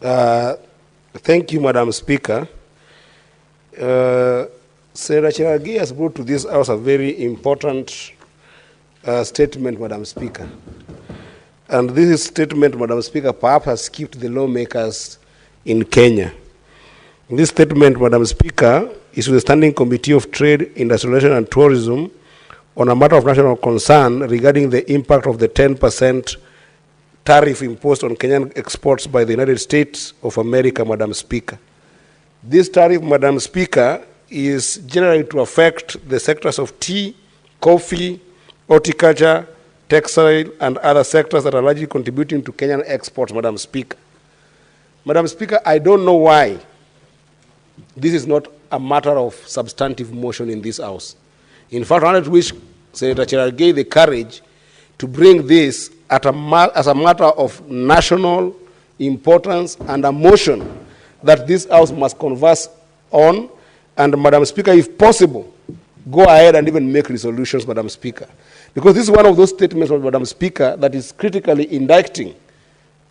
Thank you, Madam Speaker. Senator Cherargei has brought to this House a very important statement, Madam Speaker. And this statement, Madam Speaker, perhaps has skipped the lawmakers in Kenya. This statement, Madam Speaker, is to the Standing Committee of Trade, Industrialization and Tourism on a matter of national concern regarding the impact of the 10% tariff imposed on Kenyan exports by the United States of America, Madam Speaker. This tariff, Madam Speaker, is generally to affect the sectors of tea, coffee, horticulture, textile, and other sectors that are largely contributing to Kenyan exports, Madam Speaker. Madam Speaker, I don't know why this is not a matter of substantive motion in this House. In fact, I wanted to wish Senator Cherargei the courage to bring this as a matter of national importance and a motion that this House must converse on. And, Madam Speaker, if possible, go ahead and even make resolutions, Madam Speaker. Because this is one of those statements, Madam Speaker, that is critically indicting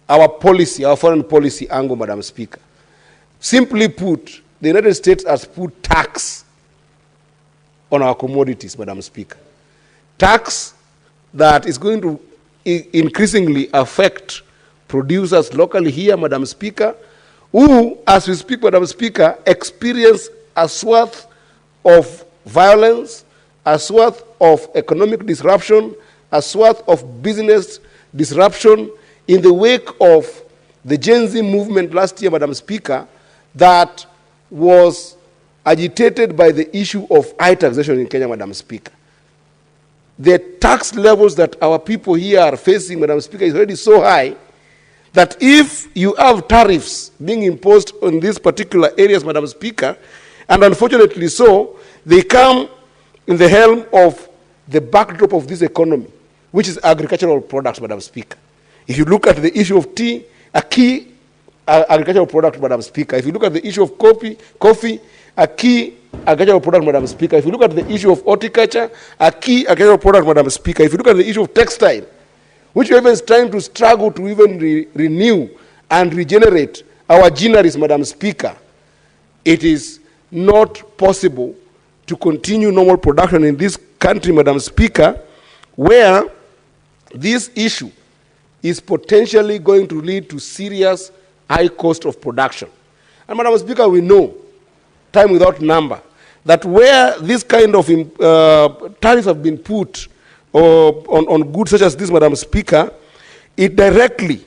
our policy, our foreign policy angle, Madam Speaker. Simply put, the United States has put tax on our commodities, Madam Speaker. Tax that is going to increasingly affect producers locally here, Madam Speaker, who, as we speak, Madam Speaker, experience a swath of violence, a swath of economic disruption, a swath of business disruption in the wake of the Gen Z movement last year, Madam Speaker, that was agitated by the issue of high taxation in Kenya, Madam Speaker. The tax levels that our people here are facing, Madam Speaker, is already so high that if you have tariffs being imposed on these particular areas, Madam Speaker, and unfortunately so, they come in the helm of the backdrop of this economy, which is agricultural products, Madam Speaker. If you look at the issue of tea, a key agricultural product, Madam Speaker. If you look at the issue of coffee, a key agricultural product, Madam Speaker. If you look at the issue of horticulture, a key agricultural product, Madam Speaker. If you look at the issue of textile, which even is trying to struggle to even renew and regenerate our greeneries, Madam Speaker, it is not possible to continue normal production in this country, Madam Speaker, where this issue is potentially going to lead to serious high cost of production. And, Madam Speaker, we know, time without number, that where this kind of tariffs have been put on goods such as this, Madam Speaker, it directly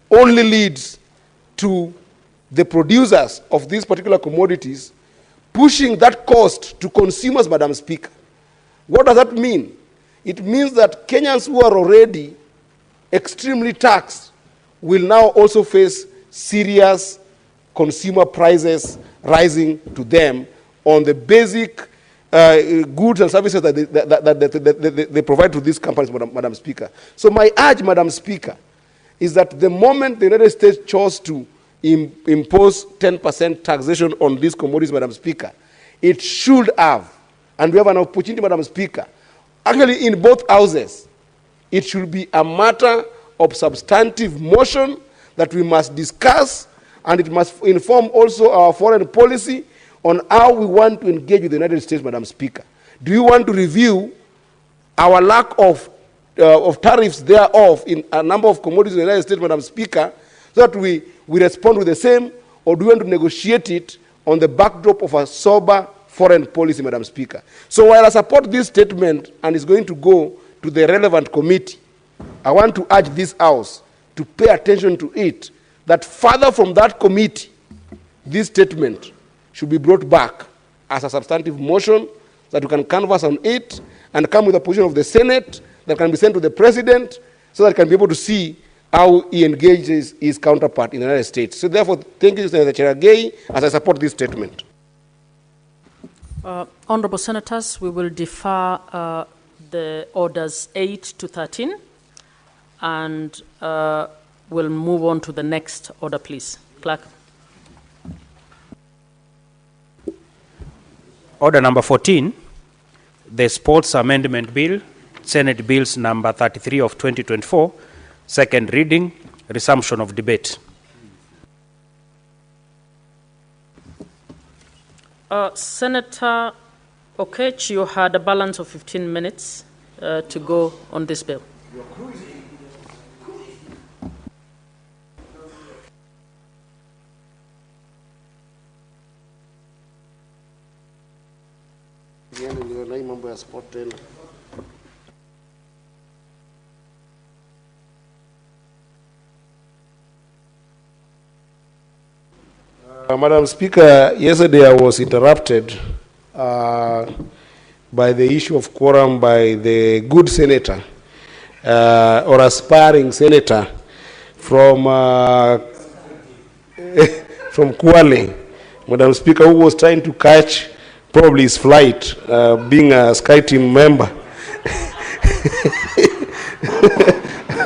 only leads to the producers of these particular commodities pushing that cost to consumers, Madam Speaker. What does that mean? It means that Kenyans who are already extremely taxed will now also face serious consumer prices rising to them on the basic goods and services that they provide to these companies, Madam Speaker. So my urge, Madam Speaker, is that the moment the United States chose to impose 10% taxation on these commodities, Madam Speaker, it should have, and we have an opportunity, Madam Speaker, actually in both houses, it should be a matter of substantive motion that we must discuss, and it must inform also our foreign policy on how we want to engage with the United States, Madam Speaker. Do you want to review our lack of tariffs thereof in a number of commodities in the United States, Madam Speaker, so that we respond with the same, or do you want to negotiate it on the backdrop of a sober foreign policy, Madam Speaker? So while I support this statement and it's going to go to the relevant committee, I want to urge this House to pay attention to it, that further from that committee, this statement should be brought back as a substantive motion that we can canvass on it and come with a position of the Senate that can be sent to the President so that he can be able to see how he engages his counterpart in the United States. So therefore, thank you, Senator Cherargei, as I support this statement. Honorable Senators, we will defer the orders 8 to 13, and we'll move on to the next order, please. Clerk. Order number 14, the Sports Amendment Bill, Senate Bills number 33 of 2024, second reading, resumption of debate. Senator Oketch, you had a balance of 15 minutes to go on this bill. Madam Speaker, yesterday I was interrupted by the issue of quorum by the good senator or aspiring senator from from Kwale, Madam Speaker, who was trying to catch probably his flight, being a Sky Team member.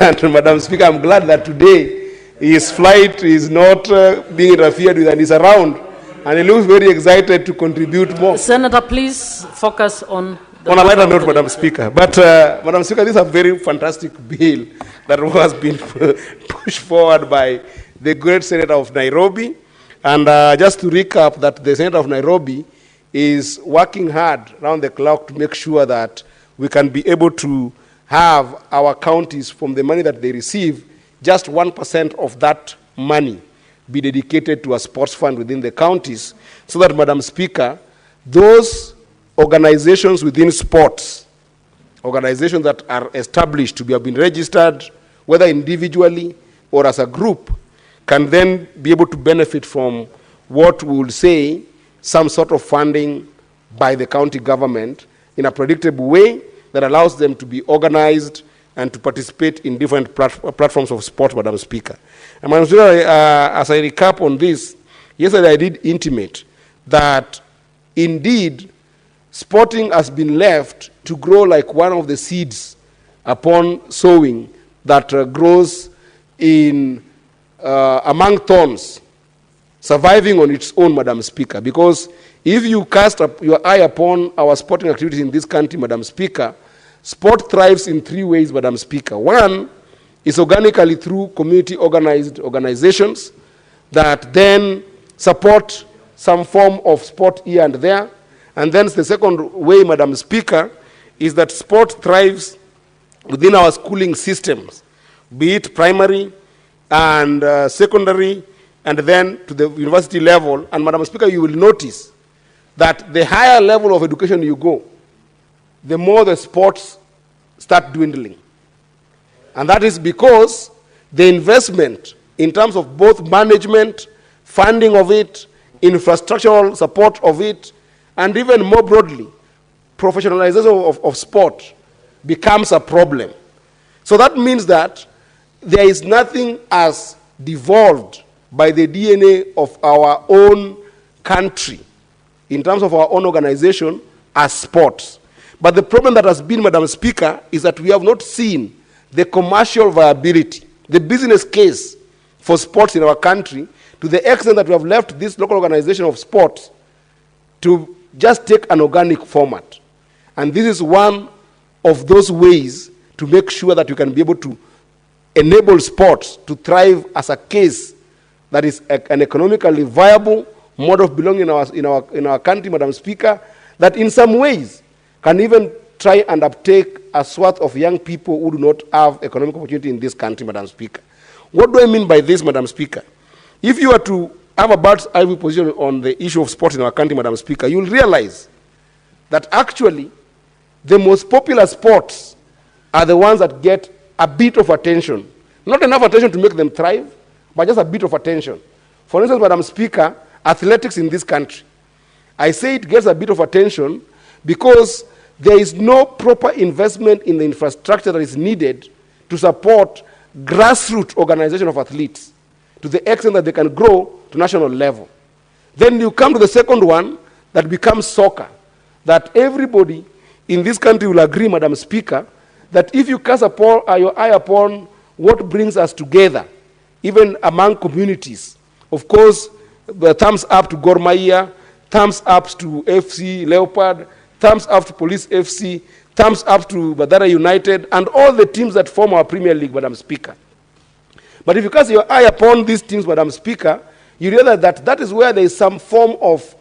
And Madam Speaker, I'm glad that today his flight is not being interfered with and is around, and he looks very excited to contribute more. Senator, please focus on a lighter note, Madam Speaker. But, Madam Speaker, this is a very fantastic bill that has been pushed forward by the great Senator of Nairobi. And just to recap, that the Senator of Nairobi is working hard around the clock to make sure that we can be able to have our counties, from the money that they receive, just 1% of that money be dedicated to a sports fund within the counties, so that, Madam Speaker, those organizations within sports, organizations that are established to have been registered, whether individually or as a group, can then be able to benefit from what we will say some sort of funding by the county government in a predictable way that allows them to be organized and to participate in different platforms of sport, Madam Speaker. And Madam Speaker, as I recap on this, yesterday I did intimate that indeed sporting has been left to grow like one of the seeds upon sowing that grows in among thorns, surviving on its own, Madam Speaker. Because if you cast your eye upon our sporting activities in this country, Madam Speaker, sport thrives in three ways, Madam Speaker. One is organically through community organized organizations that then support some form of sport here and there. And then the second way, Madam Speaker, is that sport thrives within our schooling systems, be it primary and secondary, and then to the university level. And Madam Speaker, you will notice that the higher level of education you go, the more the sports start dwindling. And that is because the investment in terms of both management, funding of it, infrastructural support of it, and even more broadly, professionalization of sport becomes a problem. So that means that there is nothing as devolved by the DNA of our own country in terms of our own organization as sports. But the problem that has been, Madam Speaker, is that we have not seen the commercial viability, the business case for sports in our country, to the extent that we have left this local organization of sports to just take an organic format. And this is one of those ways to make sure that you can be able to enable sports to thrive as a case that is an economically viable mode of belonging in our country, Madam Speaker, that in some ways can even try and uptake a swath of young people who do not have economic opportunity in this country, Madam Speaker. What do I mean by this, Madam Speaker? If you are to have a bird's eye view position on the issue of sport in our country, Madam Speaker, you will realize that actually the most popular sports are the ones that get a bit of attention. Not enough attention to make them thrive, but just a bit of attention. For instance, Madam Speaker, athletics in this country. I say it gets a bit of attention because there is no proper investment in the infrastructure that is needed to support grassroots organization of athletes to the extent that they can grow to national level. Then you come to the second one that becomes soccer, that everybody in this country will agree, Madam Speaker, that if you cast your eye upon what brings us together, even among communities, of course, the thumbs up to Gor Mahia, thumbs up to FC Leopard, thumbs up to Police FC, thumbs up to Badara United, and all the teams that form our Premier League, Madam Speaker. But if you cast your eye upon these teams, Madam Speaker, you realize that that is where there is some form of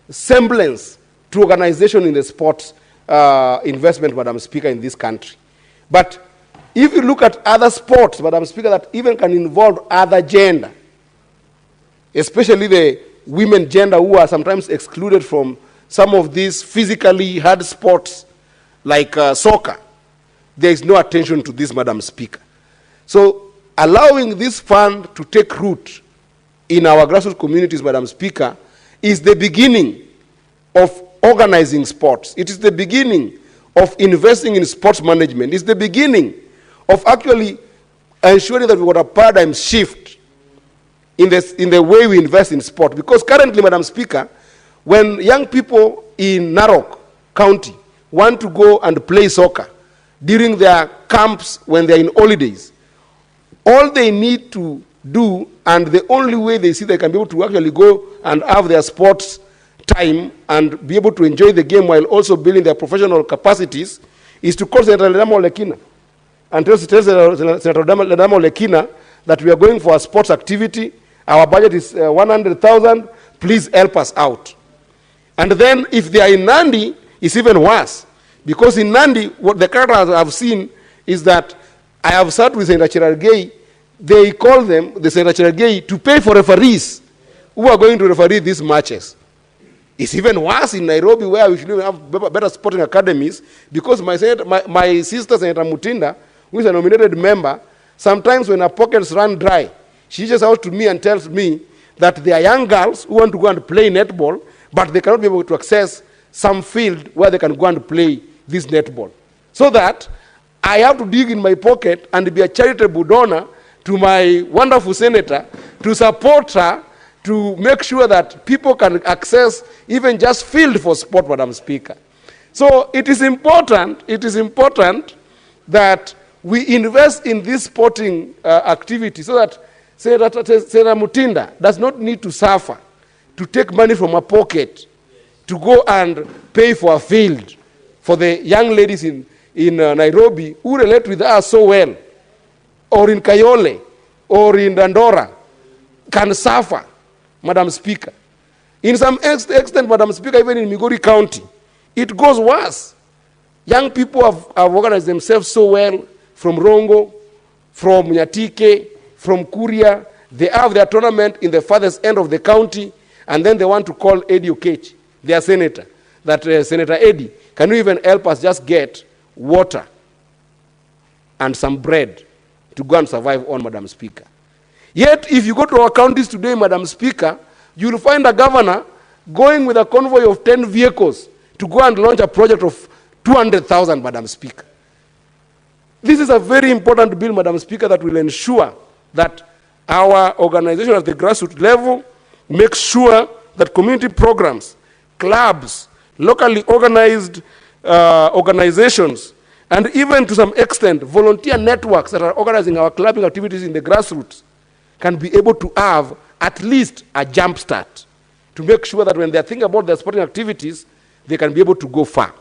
semblance to organization in the sports investment, Madam Speaker, in this country. But if you look at other sports, Madam Speaker, that even can involve other gender, especially the women gender who are sometimes excluded from some of these physically hard sports like soccer, there is no attention to this, Madam Speaker. So allowing this fund to take root in our grassroots communities, Madam Speaker, is the beginning of organizing sports. It is the beginning of investing in sports management. It's the beginning of actually ensuring that we've got a paradigm shift in the way we invest in sport. Because currently, Madam Speaker, when young people in Narok County want to go and play soccer during their camps when they're in holidays, all they need to do, and the only way they see they can be able to actually go and have their sports time and be able to enjoy the game while also building their professional capacities, is to call Senator Ledamo Lekina and tell Senator Ledamo Lekina that we are going for a sports activity. Our budget is 100,000. Please help us out. And then if they are in Nandi, it's even worse. Because in Nandi, what the characters I've seen is that I have sat with Senator Cherargei. They call them, the Senator Cherargei, to pay for referees who are going to referee these matches. It's even worse in Nairobi, where we should have better sporting academies, because my sister, Senator Mutinda, who is a nominated member, sometimes when her pockets run dry, she reaches out to me and tells me that there are young girls who want to go and play netball, but they cannot be able to access some field where they can go and play this netball. So that I have to dig in my pocket and be a charitable donor to my wonderful senator to support her to make sure that people can access even just field for sport, Madam Speaker. So it is important that we invest in this sporting activity so that Senator Mutinda does not need to suffer to take money from her pocket to go and pay for a field for the young ladies in Nairobi who relate with us so well, or in Kayole, or in Dandora, can suffer, Madam Speaker. In some extent, Madam Speaker, even in Migori County, it goes worse. Young people have organized themselves so well from Rongo, from Nyatike, from Kuria. They have their tournament in the farthest end of the county, and then they want to call Eddy Oketch, their senator, that Senator Eddy, can you even help us just get water and some bread to go and survive on, Madam Speaker? Yet, if you go to our counties today, Madam Speaker, you will find a governor going with a convoy of 10 vehicles to go and launch a project of 200,000, Madam Speaker. This is a very important bill, Madam Speaker, that will ensure that our organization at the grassroots level makes sure that community programs, clubs, locally organized organizations, and even to some extent volunteer networks that are organizing our clubbing activities in the grassroots can be able to have at least a jump start to make sure that when they think about their sporting activities, they can be able to go far.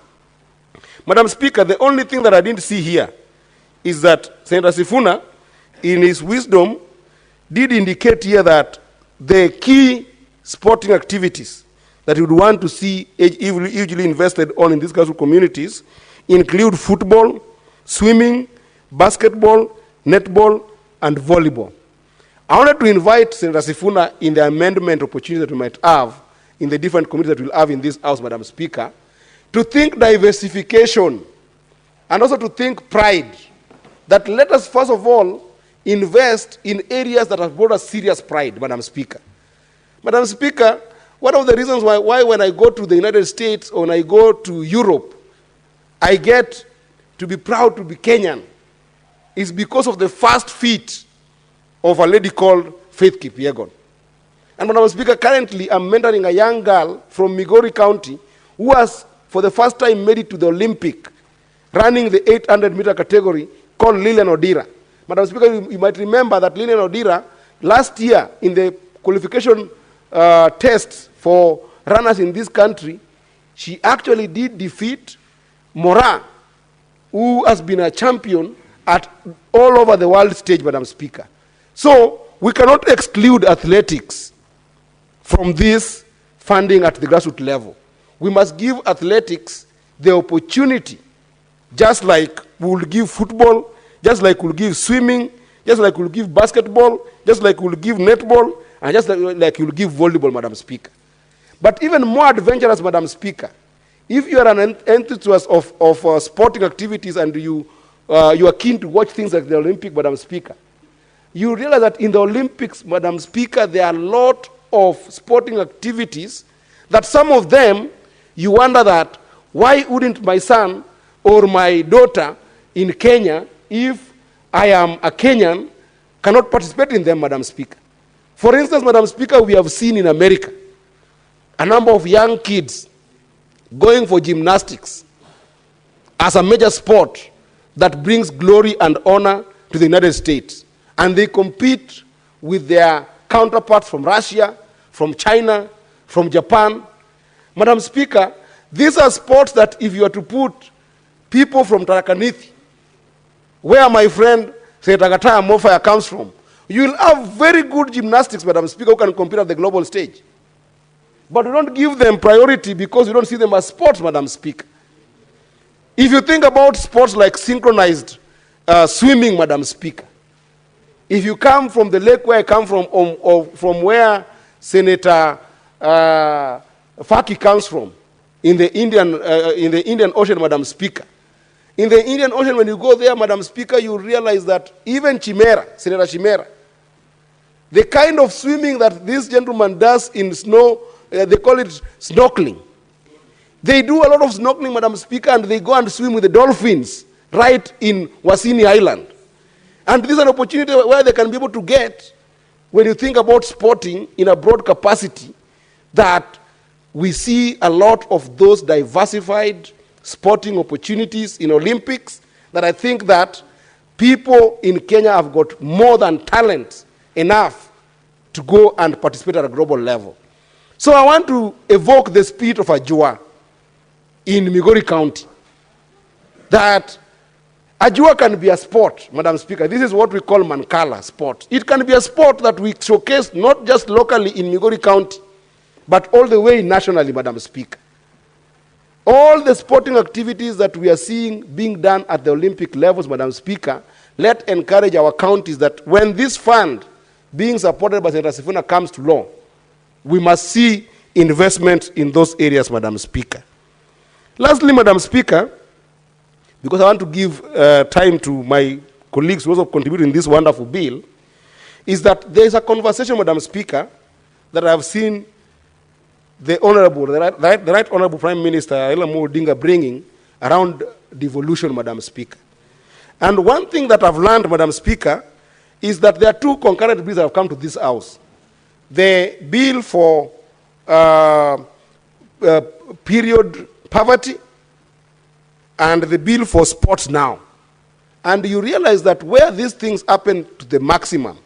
Madam Speaker, the only thing that I didn't see here is that Senator Sifuna, in his wisdom, did indicate here that the key sporting activities that you would want to see hugely invested on in these grassroots communities include football, swimming, basketball, netball, and volleyball. I wanted to invite Senator Sifuna in the amendment opportunities that we might have in the different committees that we'll have in this House, Madam Speaker, to think diversification and also to think pride. That let us first of all invest in areas that have brought us serious pride, Madam Speaker. Madam Speaker, one of the reasons why when I go to the United States or when I go to Europe, I get to be proud to be Kenyan is because of the first feat of a lady called Faith Kipyegon. And Madam Speaker, currently I'm mentoring a young girl from Migori County who has for the first time made it to the Olympic, running the 800-meter category, called Lilian Odira. Madam Speaker, you might remember that Lilian Odira, last year in the qualification tests for runners in this country, she actually did defeat Mora, who has been a champion at all over the world stage, Madam Speaker. So we cannot exclude athletics from this funding at the grassroots level. We must give athletics the opportunity, just like we will give football, just like we'll give swimming, just like we'll give basketball, just like we'll give netball, and just like you'll give volleyball, Madam Speaker. But even more adventurous, Madam Speaker, if you are an enthusiast of sporting activities and you are keen to watch things like the Olympic, Madam Speaker, you realize that in the Olympics, Madam Speaker, there are a lot of sporting activities that some of them, you wonder that, why wouldn't my son or my daughter in Kenya, if I am a Kenyan, cannot participate in them, Madam Speaker? For instance, Madam Speaker, we have seen in America a number of young kids going for gymnastics as a major sport that brings glory and honor to the United States. And they compete with their counterparts from Russia, from China, from Japan. Madam Speaker, these are sports that if you are to put people from Tarakaniti, where my friend Setakataya Mofaya comes from, you will have very good gymnastics, Madam Speaker, who can compete at the global stage. But we don't give them priority because we don't see them as sports, Madam Speaker. If you think about sports like synchronized swimming, Madam Speaker, if you come from the lake where I come from, or from where Senator Faki comes from, in the Indian Ocean, Madam Speaker, in the Indian Ocean, when you go there, Madam Speaker, you realize that even Chimera, Senator Chimera, the kind of swimming that this gentleman does in snow, they call it snorkeling. They do a lot of snorkeling, Madam Speaker, and they go and swim with the dolphins right in Wasini Island. And this is an opportunity where they can be able to get, when you think about sporting in a broad capacity, that we see a lot of those diversified sporting opportunities in Olympics, that I think that people in Kenya have got more than talent enough to go and participate at a global level. So I want to evoke the spirit of Ajua in Migori County, that Ajua can be a sport, Madam Speaker. This is what we call Mankala sport. It can be a sport that we showcase not just locally in Migori County, but all the way nationally, Madam Speaker. All the sporting activities that we are seeing being done at the Olympic levels, Madam Speaker, let's encourage our counties that when this fund being supported by Senator Sifuna comes to law, we must see investment in those areas, Madam Speaker. Lastly, Madam Speaker, because I want to give time to my colleagues who also contribute in this wonderful bill, is that there is a conversation, Madam Speaker, that I have seen the Right Honorable Prime Minister Raila Odinga bringing around devolution, Madam Speaker. And one thing that I've learned, Madam Speaker, is that there are two concurrent bills that have come to this House. The bill for period poverty and the bill for sports now. And you realize that where these things happen to the maximum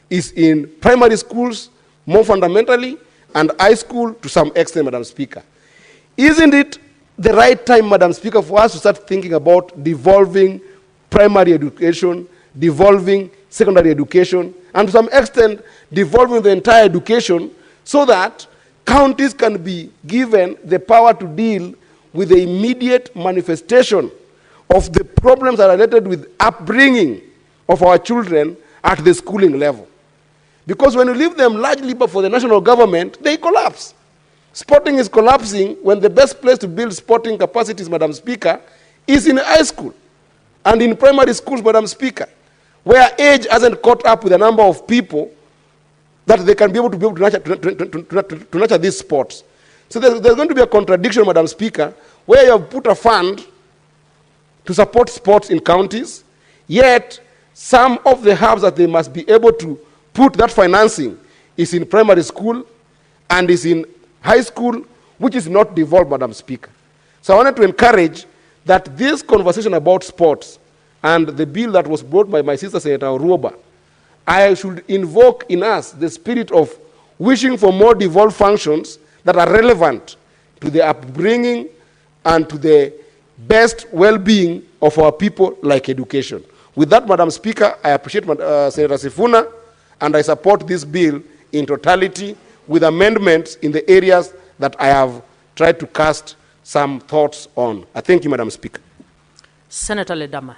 is in primary schools, more fundamentally, and high school to some extent, Madam Speaker. Isn't it the right time, Madam Speaker, for us to start thinking about devolving primary education, devolving secondary education, and to some extent, devolving the entire education so that counties can be given the power to deal with the immediate manifestation of the problems that are related with upbringing of our children at the schooling level. Because when you leave them largely for the national government, they collapse. Sporting is collapsing when the best place to build sporting capacities, Madam Speaker, is in high school and in primary schools, Madam Speaker, where age hasn't caught up with a number of people that they can be able to nurture these sports. So there's going to be a contradiction, Madam Speaker, where you have put a fund to support sports in counties, yet some of the hubs that they must be able to put that financing is in primary school and is in high school, which is not devolved, Madam Speaker. So I wanted to encourage that this conversation about sports and the bill that was brought by my sister, Senator Ruoba, I should invoke in us the spirit of wishing for more devolved functions that are relevant to the upbringing and to the best well-being of our people, like education. With that, Madam Speaker, I appreciate Senator Sifuna, and I support this bill in totality with amendments in the areas that I have tried to cast some thoughts on. I thank you, Madam Speaker. Senator Ledama.